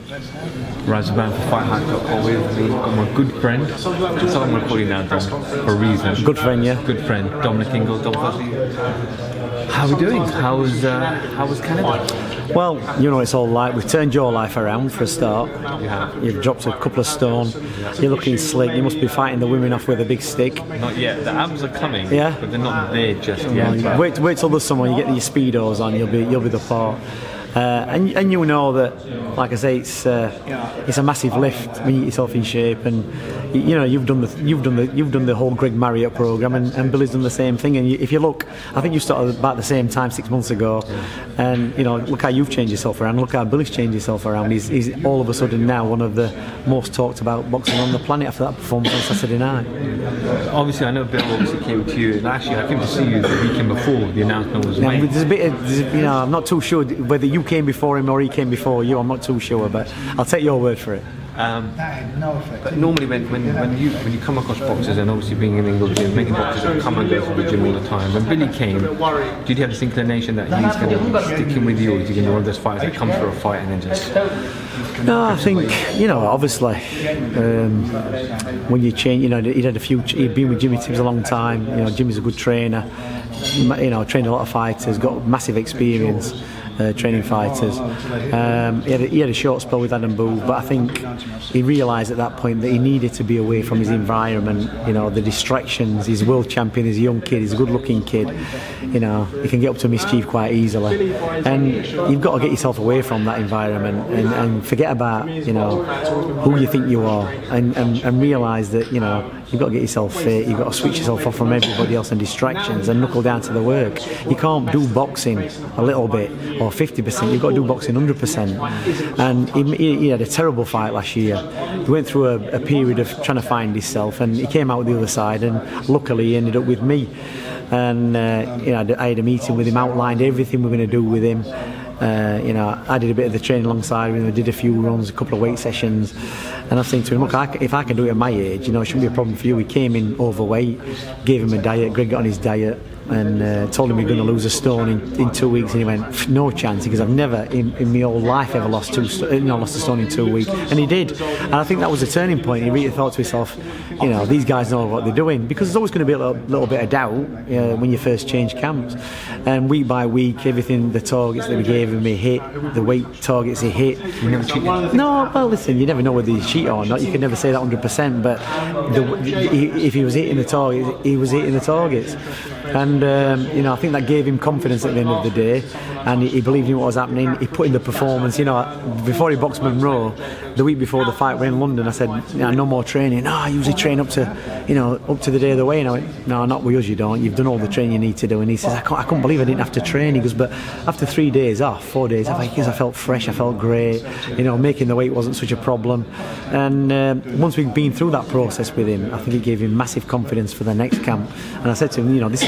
Razaban for FightHype.com with me. Got my good friend. So I'm recording now, Dom, for a reason. Good friend, yeah. Good friend, Dominic Ingle. Dom, how are we doing? How was Canada? Well, you know, it's all like we've turned your life around for a start. You've dropped a couple of stone. You're looking slick. You must be fighting the women off with a big stick. Not yet. The abs are coming. Yeah, but they're not there just yet. Wait till the summer. You get your speedos on. You'll be the part. And you know that, like I say, it's a massive lift when you get yourself in shape, and you know you've done the whole Greg Marriott program, and Billy's done the same thing. And if you look, I think you started about the same time 6 months ago, and you know, look how you've changed yourself around. Look how Billy's changed himself around. He's all of a sudden now one of the most talked about boxers on the planet after that performance on Saturday night. Obviously, I know Bill obviously came to you, and actually I came to see you the weekend before the announcement was made. There's a bit of, you know, I'm not too sure whether you came before him or he came before you. I'm not too sure, but I'll take your word for it. But normally when you come across boxers, and obviously being in the English gym, many boxers that come and go to the gym all the time. When Billy came, did you have this inclination that he's going to stick in with you, or is he going to be one of those fighters that comes for a fight and then just... No, I think, you know, obviously when you change, you know, he'd been with Jimmy Tibbs a long time. You know, Jimmy's a good trainer. You know, trained a lot of fighters, got massive experience. Training fighters. He had a short spell with Adam Booth, but I think he realised at that point that he needed to be away from his environment. You know, the distractions. He's a world champion. He's a young kid. He's a good-looking kid. You know, he can get up to mischief quite easily, and you've got to get yourself away from that environment and forget about, you know, who you think you are, and realise that, you know, you've got to get yourself fit. You've got to switch yourself off from everybody else and distractions and knuckle down to the work. You can't do boxing a little bit or 50%. You've got to do boxing 100%. And he had a terrible fight last year. He went through a period of trying to find himself, and he came out the other side, and luckily he ended up with me. And you know, I had a meeting with him, outlined everything we're going to do with him. You know, I did a bit of the training alongside him. I did a few runs, a couple of weight sessions, and I was saying to him, look, if I can do it at my age, you know, it shouldn't be a problem for you. He came in overweight, gave him a diet. Greg got on his diet and told him he's going to lose a stone in 2 weeks, and he went, no chance, because I've never in my whole life ever lost a stone in 2 weeks, and he did. And I think that was a turning point. He really thought to himself, you know, these guys know what they're doing, because there's always going to be a little bit of doubt when you first change camps. And week by week, everything, the targets that we gave him, he hit. The weight targets he hit. You never cheated? No, well, listen, you never know whether he's cheated or not. You can never say that 100%, but if he was hitting the targets, he was hitting the targets. And you know, I think that gave him confidence at the end of the day, and he believed in what was happening. He put in the performance. You know, before he boxed Monroe, the week before the fight, we're in London. I said, you know, no more training. No, I usually train up to the day of the weigh. And I went, no, not with us, you don't. You've done all the training you need to do. And he says, I couldn't believe I didn't have to train. He goes, but after 3 days off, 4 days off, I felt fresh. I felt great. You know, making the weight wasn't such a problem. And once we'd been through that process with him, I think it gave him massive confidence for the next camp. And I said to him, you know, this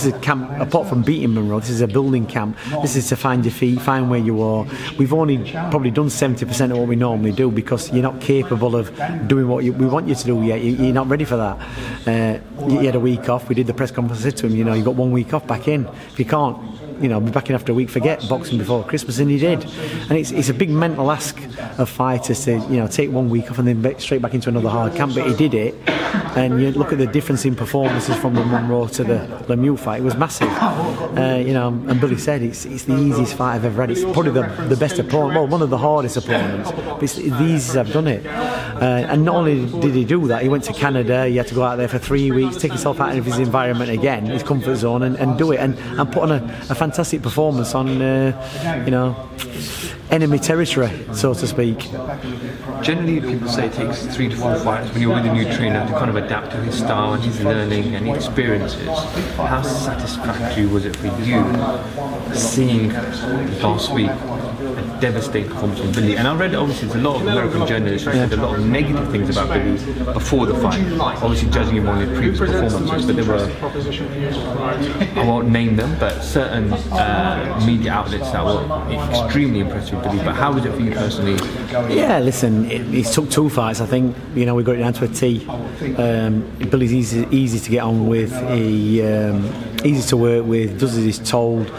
is a camp, apart from beating Monroe, this is a building camp. This is to find your feet, find where you are. We've only probably done 70% of what we normally do, because you're not capable of doing what we want you to do yet. You're not ready for that. He had a week off. We did the press conference. I said to him, you know, you've got 1 week off, back in. If you can't, you know, be back in after a week, forget boxing before Christmas. And he did. And it's a big mental ask of fighters to, you know, take 1 week off and then straight back into another hard camp, but he did it. And you look at the difference in performances from the Monroe to the Lemieux fight, it was massive. You know, and Billy said it's the easiest fight I've ever had. It's probably the best opponent, well, one of the hardest opponents, but it's the easiest I've done it. And not only did he do that, he went to Canada. He had to go out there for 3 weeks, take himself out of his environment again, his comfort zone, and do it, and put on a fantastic performance on, you know, enemy territory, so to speak. Generally, people say it takes 3 to 4 fights when you're with a new trainer to kind of adapt to his style and his learning and his experiences. How satisfactory was it for you seeing last week a devastating performance from Billy? And I read, obviously, there's a lot of American journalists who said a lot of negative things about Billy before the fight, obviously judging him on his previous performances, but there were, I won't name them, but certain media outlets that were extremely impressed with Billy. But how was it for you personally? Yeah, listen, he took 2 fights. I think, you know, we got it down to a T. Billy's easy to get on with. He easy to work with. Does as he's told.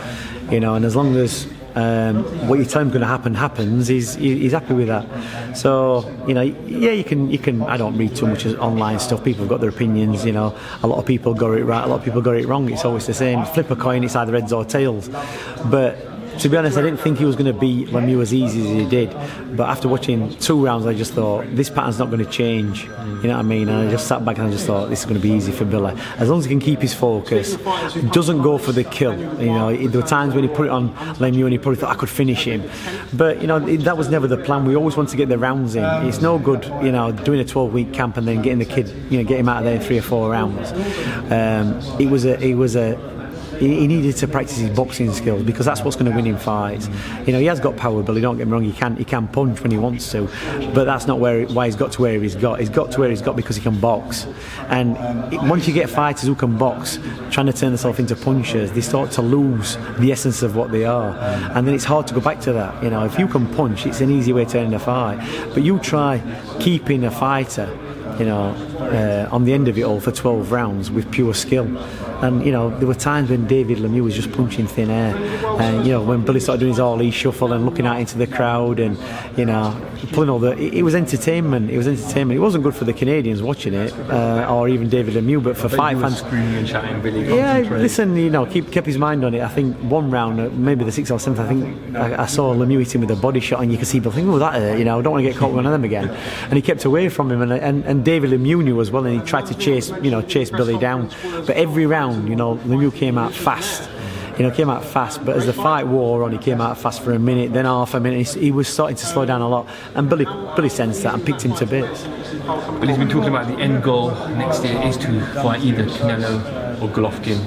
You know, and as long as what you tell him going to happen happens, he's happy with that. So, you know, yeah, you can. I don't read too much online stuff. People have got their opinions. You know, a lot of people got it right, a lot of people got it wrong. It's always the same. Flip a coin, it's either heads or tails. But to be honest, I didn't think he was going to beat Lemieux as easy as he did. But after watching 2 rounds, I just thought, this pattern's not going to change. You know what I mean? And I just sat back and I just thought, this is going to be easy for Billy. As long as he can keep his focus, doesn't go for the kill. You know, there were times when he put it on Lemieux and he probably thought, I could finish him. But, you know, that was never the plan. We always want to get the rounds in. It's no good, you know, doing a 12-week camp and then getting the kid, you know, get him out of there in 3 or 4 rounds. He needed to practice his boxing skills, because that's what's going to win him fights. You know, he has got power, Billy, don't get me wrong, he can punch when he wants to, but that's not why he's got to where he's got. He's got to where he's got because he can box. And once you get fighters who can box, trying to turn themselves into punchers, they start to lose the essence of what they are. And then it's hard to go back to that. You know, if you can punch, it's an easy way to end a fight. But you try keeping a fighter, you know, on the end of it all for 12 rounds with pure skill. And, you know, there were times when David Lemieux was just punching thin air. And, you know, when Billy started doing his all-E shuffle and looking out into the crowd and, you know, pulling all the... It was entertainment. It was entertainment. It wasn't good for the Canadians watching it, or even David Lemieux, but for fight fans... screaming and chatting, Billy. Yeah, listen, you know, kept his mind on it. I think one round, maybe the 6th or 7th, I think I saw Lemieux hit him with a body shot, and you could see Bill thinking, oh, that hurt, you know, I don't want to get caught with one of them again. And he kept away from him, and David Lemieux knew as well, and he tried to chase Billy down. But every round, you know, Lemieux came out fast. But as the fight wore on, he came out fast for a minute, then half a minute. He was starting to slow down a lot, and Billy sensed that and picked him to bits. Billy's been talking about the end goal next year is to fight either Canelo or Golovkin.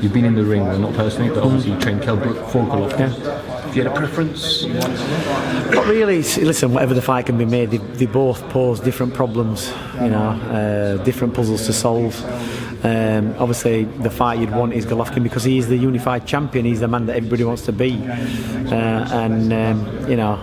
You've been in the ring, well, not personally, but obviously you trained Kell Brook for Golovkin. If you had a preference? Not really. Listen, whatever the fight can be made, they both pose different problems, you know, different puzzles to solve. Obviously, the fight you'd want is Golovkin, because he is the unified champion. He's the man that everybody wants to be, you know,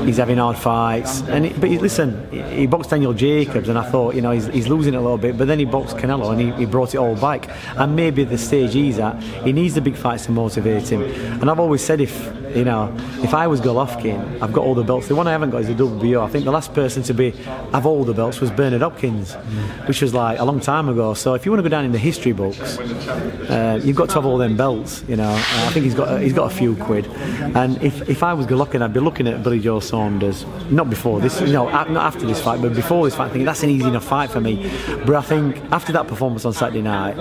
he's having hard fights. But listen, he boxed Daniel Jacobs, and I thought, you know, he's losing it a little bit. But then he boxed Canelo, and he brought it all back. And maybe the stage he's at, he needs the big fights to motivate him. And I've always said, if I was Golovkin, I've got all the belts. The one I haven't got is the WBO. I think the last person to have all the belts was Bernard Hopkins, which was like a long time ago. So if you want to go down in the history books, you've got to have all them belts. You know, I think he's got a few quid. And if I was Golovkin, I'd be looking at Billy Joe Saunders, not before this, you know, not after this fight, but before this fight, thinking that's an easy enough fight for me. But I think after that performance on Saturday night,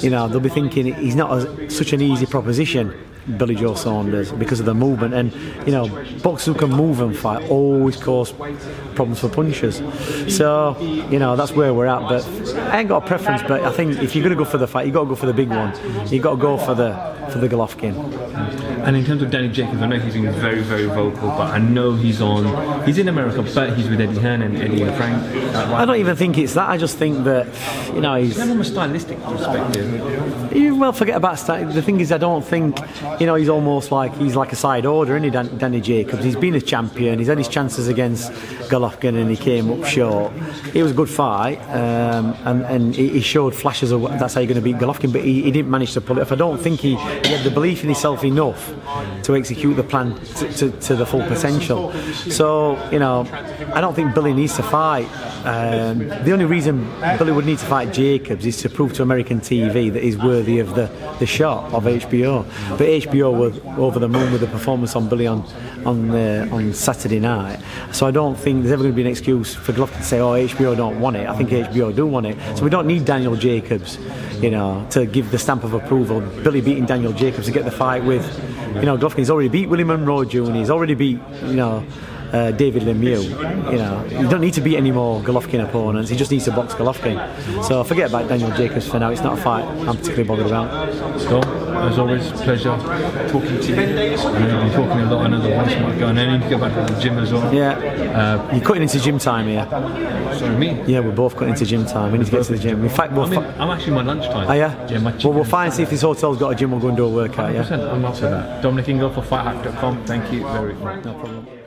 you know, they'll be thinking he's not such an easy proposition, Billy Joe Saunders, because of the movement. And, you know, boxers who can move and fight always cause problems for punchers. So, you know, that's where we're at. But I ain't got a preference, but I think if you're going to go for the fight, you've got to go for the big one. You've got to go for the Golovkin. And in terms of Danny Jacobs, I know he's been very, very vocal, but I know he's in America, but he's with Eddie Hearn and Eddie and Frank. I don't even think it's that. I just think that, you know, he's... From a stylistic perspective. Well, forget about style. The thing is, I don't think, you know, he's almost like, he's like a side order, isn't he, Danny Jacobs? He's been a champion, he's had his chances against Golovkin and he came up short. It was a good fight, and he showed flashes of that's how you're going to beat Golovkin, but he didn't manage to pull it off. I don't think he had the belief in himself enough to execute the plan to the full potential. So, you know, I don't think Billy needs to fight. The only reason Billy would need to fight Jacobs is to prove to American TV that he's worthy of the shot of HBO. But HBO were over the moon with the performance on Billy on Saturday night. So I don't think there's ever going to be an excuse for Golovkin to say, oh, HBO don't want it. I think HBO do want it. So we don't need Daniel Jacobs, you know, to give the stamp of approval. Billy beating Daniel Jacobs to get the fight with, you know, Golovkin. He's already beat Willie Monroe Jr. He's already beat, you know, David Lemieux. You know, you don't need to beat any more Golovkin opponents. He just needs to box Golovkin. So forget about Daniel Jacobs for now. It's not a fight I'm particularly bothered about. So, as always, pleasure talking to you. I know you've been talking a lot. I know the voice might go, and I need to go back to the gym as well. Yeah. You're cutting into gym time here. Sorry, me? Yeah, we're both cutting into gym time. We need to get to the gym. In fact, I'm actually my lunchtime. Oh, yeah? Well, we'll find see if this hotel's got a gym. We'll go and do a workout. 100%, Yeah. I'm up for that. Dominic Ingle for FightHype.com. Thank you very much. No problem.